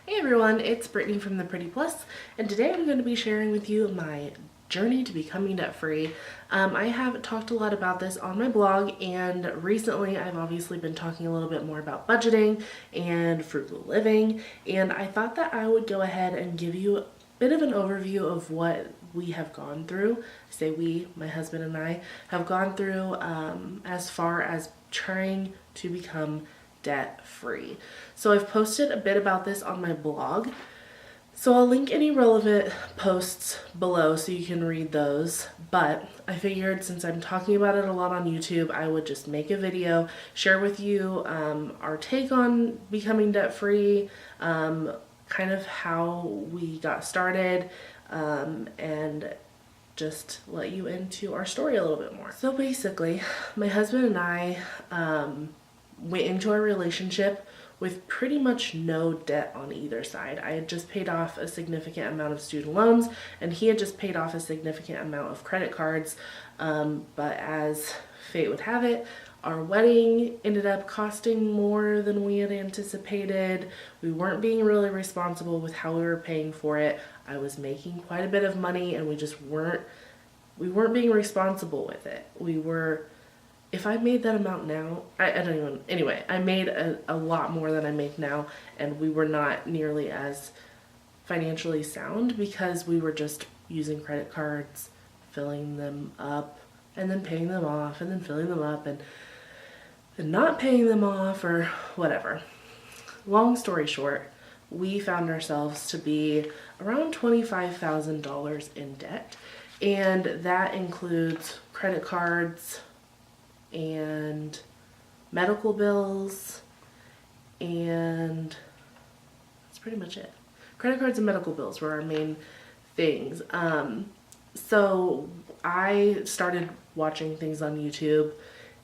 Hey everyone, it's Brittney from The Pretty Plus, and today I'm going to be sharing with you my journey to becoming debt-free. I have talked a lot about this on my blog, and recently I've obviously been talking a little bit more about budgeting and frugal living, and I thought that I would go ahead and give you a bit of an overview of what we have gone through. I say we, my husband and I, have gone through as far as trying to become debt-free. So I've posted a bit about this on my blog. So I'll link any relevant posts below so you can read those. But I figured since I'm talking about it a lot on YouTube, I would just make a video, share with you our take on becoming debt-free, kind of how we got started, and just let you into our story a little bit more. So basically, my husband and I went into our relationship with pretty much no debt on either side. I had just paid off a significant amount of student loans, and he had just paid off a significant amount of credit cards. But as fate would have it, our wedding ended up costing more than we had anticipated. We weren't being really responsible with how we were paying for it. I was making quite a bit of money, and we weren't being responsible with it. If I made that amount now, I don't even, anyway, I made a lot more than I make now, and we were not nearly as financially sound because we were just using credit cards, filling them up, and then paying them off, and then filling them up, and not paying them off, or whatever. Long story short, we found ourselves to be around $25,000 in debt, and that includes credit cards, and medical bills, and that's pretty much it. Credit cards and medical bills were our main things. So I started watching things on YouTube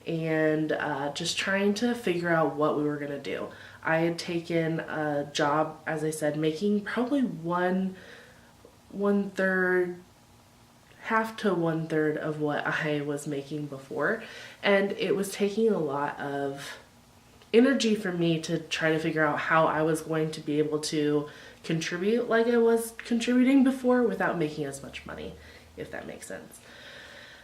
and just trying to figure out what we were gonna do. I had taken a job, as I said, making probably half to one third of what I was making before, and it was taking a lot of energy for me to try to figure out how I was going to be able to contribute like I was contributing before without making as much money, if that makes sense.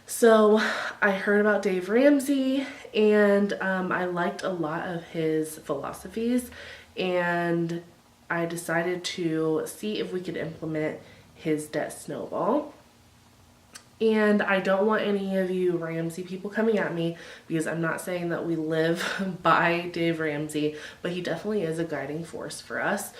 So I heard about Dave Ramsey, and I liked a lot of his philosophies, and I decided to see if we could implement his debt snowball. And I don't want any of you Ramsey people coming at me, because I'm not saying that we live by Dave Ramsey, but he definitely is a guiding force for us.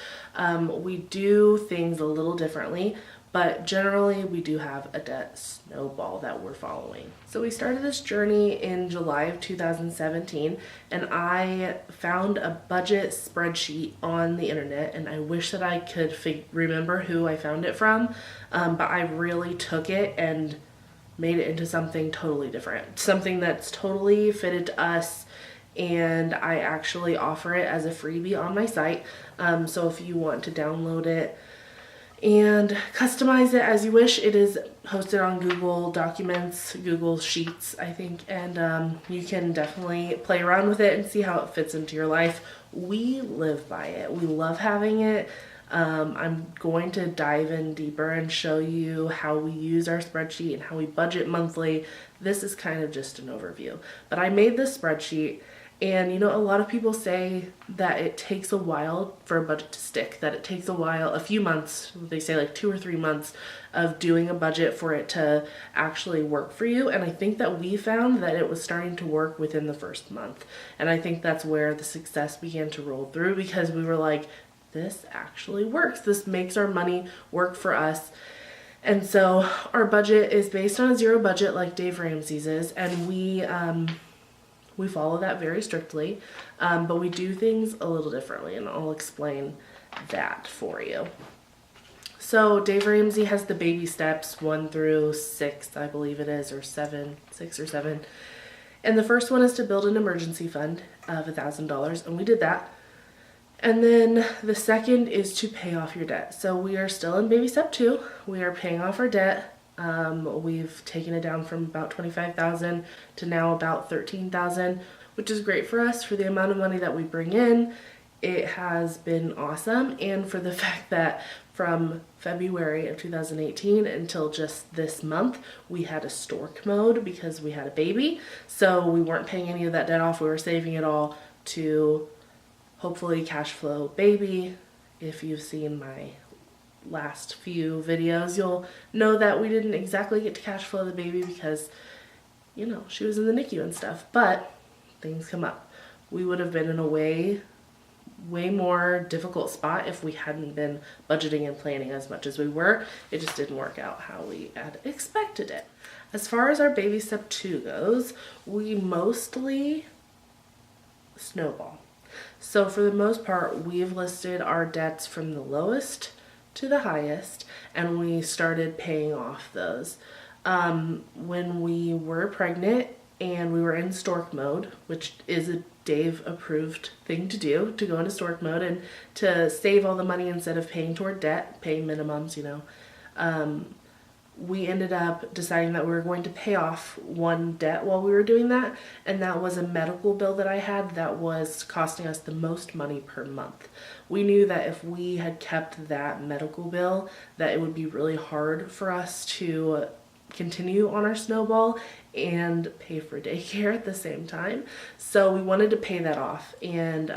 We do things a little differently, but generally we do have a debt snowball that we're following. So we started this journey in July of 2017, and I found a budget spreadsheet on the internet, and I wish that I could remember who I found it from, but I really took it and made it into something totally different, something that's totally fitted to us, and I actually offer it as a freebie on my site. So if you want to download it and customize it as you wish, it is hosted on Google Documents, Google Sheets, I think, and you can definitely play around with it and see how it fits into your life. We live by it. We love having it. I'm going to dive in deeper and show you how we use our spreadsheet and how we budget monthly. This is kind of just an overview, but I made this spreadsheet. And you know, a lot of people say that it takes a while for a budget to stick, that it takes a few months, they say like 2 or 3 months of doing a budget for it to actually work for you. And I think that we found that it was starting to work within the first month. And I think that's where the success began to roll through, because we were like, this actually works. This makes our money work for us. And so our budget is based on a zero budget like Dave Ramsey's is, and we follow that very strictly, but we do things a little differently, and I'll explain that for you. So Dave Ramsey has the baby steps 1 through 6, I believe it is, or 7, 6 or 7. And the first one is to build an emergency fund of $1,000, and we did that. And then the second is to pay off your debt. So we are still in baby step 2. We are paying off our debt. We've taken it down from about $25,000 to now about $13,000, which is great for us for the amount of money that we bring in. it has been awesome, and for the fact that from February of 2018 until just this month, we had a stork mode because we had a baby. So we weren't paying any of that debt off. We were saving it all to hopefully cash flow baby. If you've seen my last few videos, you'll know that we didn't exactly get to cash flow the baby because, you know, she was in the NICU and stuff, but things come up. We would have been in a way more difficult spot if we hadn't been budgeting and planning as much as we were. It just didn't work out how we had expected it. As far as our baby step 2 goes, we mostly snowball. So for the most part, we've listed our debts from the lowest to the highest, and we started paying off those. When we were pregnant and we were in stork mode, which is a Dave approved thing to do, to go into stork mode and to save all the money instead of paying toward debt, paying minimums, you know. We ended up deciding that we were going to pay off one debt while we were doing that, and that was a medical bill that I had that was costing us the most money per month. We knew that if we had kept that medical bill, that it would be really hard for us to continue on our snowball and pay for daycare at the same time. So we wanted to pay that off, and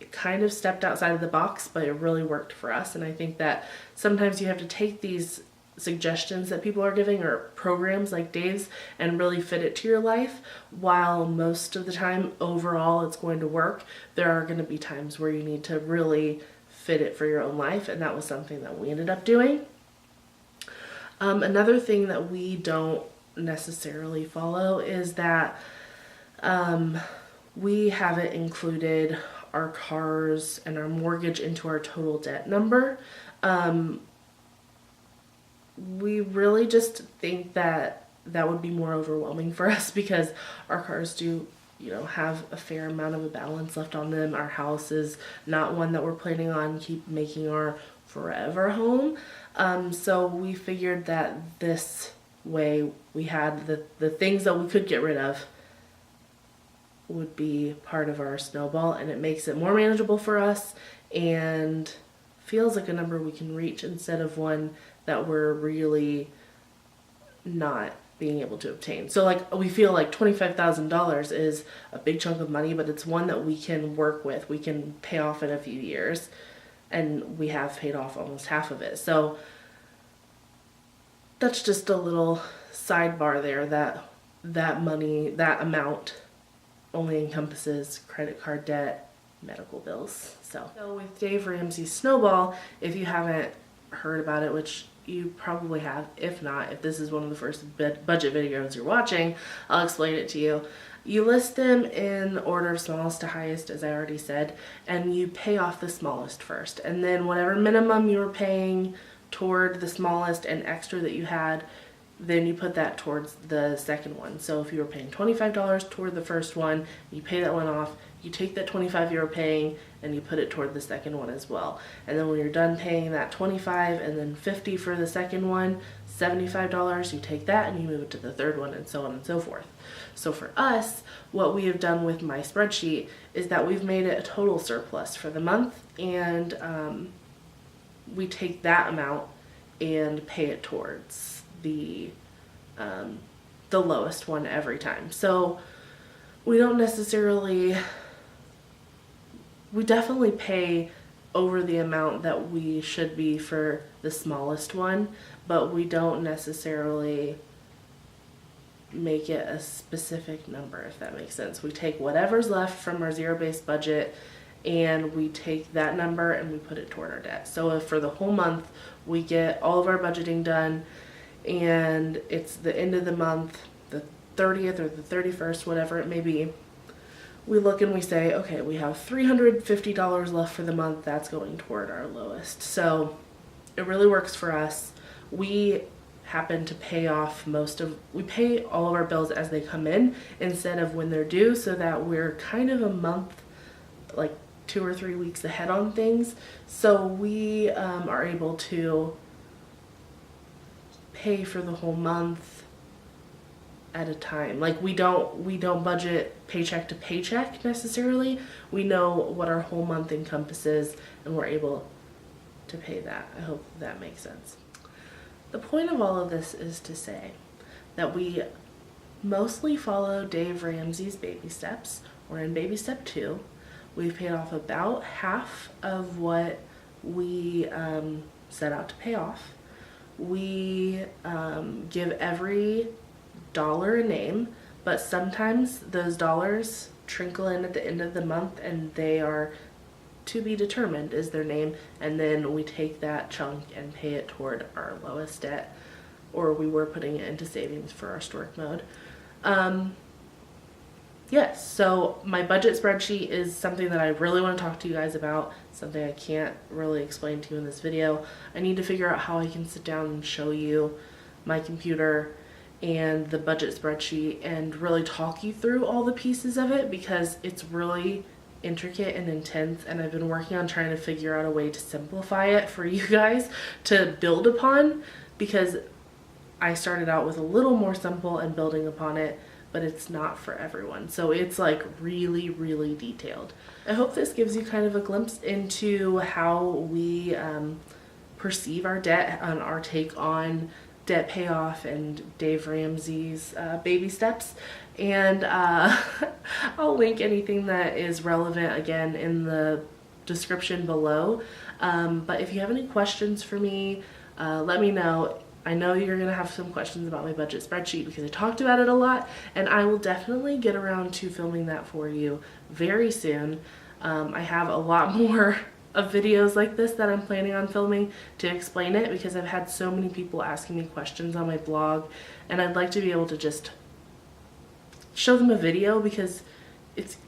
it kind of stepped outside of the box, but it really worked for us. And I think that sometimes you have to take these suggestions that people are giving or programs like Dave's and really fit it to your life. While most of the time overall it's going to work, there are going to be times where you need to really fit it for your own life, and that was something that we ended up doing. Another thing that we don't necessarily follow is that we haven't included our cars and our mortgage into our total debt number. We really just think that that would be more overwhelming for us because our cars do, you know, have a fair amount of a balance left on them. Our house is not one that we're planning on keep making our forever home. So we figured that this way we had the things that we could get rid of would be part of our snowball, and it makes it more manageable for us and feels like a number we can reach instead of one that we're really not being able to obtain. So like we feel like $25,000 is a big chunk of money, but it's one that we can work with. We can pay off in a few years, and we have paid off almost half of it. So that's just a little sidebar there, that money, that amount only encompasses credit card debt, medical bills. So with Dave Ramsey's snowball, if you haven't heard about it, which you probably have, if not, if this is one of the first budget videos you're watching, I'll explain it to you. You list them in order of smallest to highest, as I already said, and you pay off the smallest first. And then whatever minimum you were paying toward the smallest and extra that you had, then you put that towards the second one. So if you were paying $25 toward the first one, you pay that one off, you take that $25 you were paying and you put it toward the second one as well. And then when you're done paying that $25 and then $50 for the second one, $75, you take that and you move it to the third one, and so on and so forth. So for us, what we have done with my spreadsheet is that we've made it a total surplus for the month, and we take that amount and pay it towards the lowest one every time. So we don't necessarily, we definitely pay over the amount that we should be for the smallest one, but we don't necessarily make it a specific number, if that makes sense. We take whatever's left from our zero-based budget and we take that number and we put it toward our debt. So if for the whole month we get all of our budgeting done and it's the end of the month, the 30th or the 31st, whatever it may be, we look and we say, okay, we have $350 left for the month, that's going toward our lowest. So it really works for us. We happen to pay off we pay all of our bills as they come in instead of when they're due, so that we're kind of a month, like 2 or 3 weeks ahead on things. So we are able to pay for the whole month at a time. Like we don't budget paycheck to paycheck necessarily. We know what our whole month encompasses and we're able to pay that. I hope that makes sense. The point of all of this is to say that we mostly follow Dave Ramsey's baby steps. We're in baby step 2. We've paid off about half of what we set out to pay off. We give every dollar a name, but sometimes those dollars trickle in at the end of the month and they are to be determined is their name, and then we take that chunk and pay it toward our lowest debt, or we were putting it into savings for our stork mode. Yes, so my budget spreadsheet is something that I really want to talk to you guys about, something I can't really explain to you in this video. I need to figure out how I can sit down and show you my computer and the budget spreadsheet and really talk you through all the pieces of it, because it's really intricate and intense, and I've been working on trying to figure out a way to simplify it for you guys to build upon, because I started out with a little more simple and building upon it, but it's not for everyone. So it's like really, really detailed. I hope this gives you kind of a glimpse into how we perceive our debt and our take on debt payoff and Dave Ramsey's baby steps. And I'll link anything that is relevant again in the description below. But if you have any questions for me, let me know. I know you're going to have some questions about my budget spreadsheet because I talked about it a lot, and I will definitely get around to filming that for you very soon. I have a lot more of videos like this that I'm planning on filming to explain it, because I've had so many people asking me questions on my blog, and I'd like to be able to just show them a video, because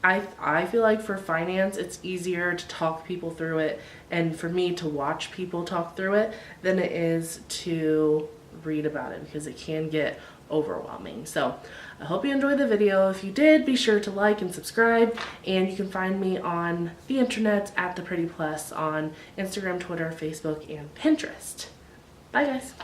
I feel like for finance it's easier to talk people through it and for me to watch people talk through it than it is to read about it, because it can get overwhelming. So I hope you enjoyed the video. If you did, be sure to like and subscribe, and you can find me on the internet at The Pretty Plus on Instagram, Twitter, Facebook, and Pinterest. Bye guys.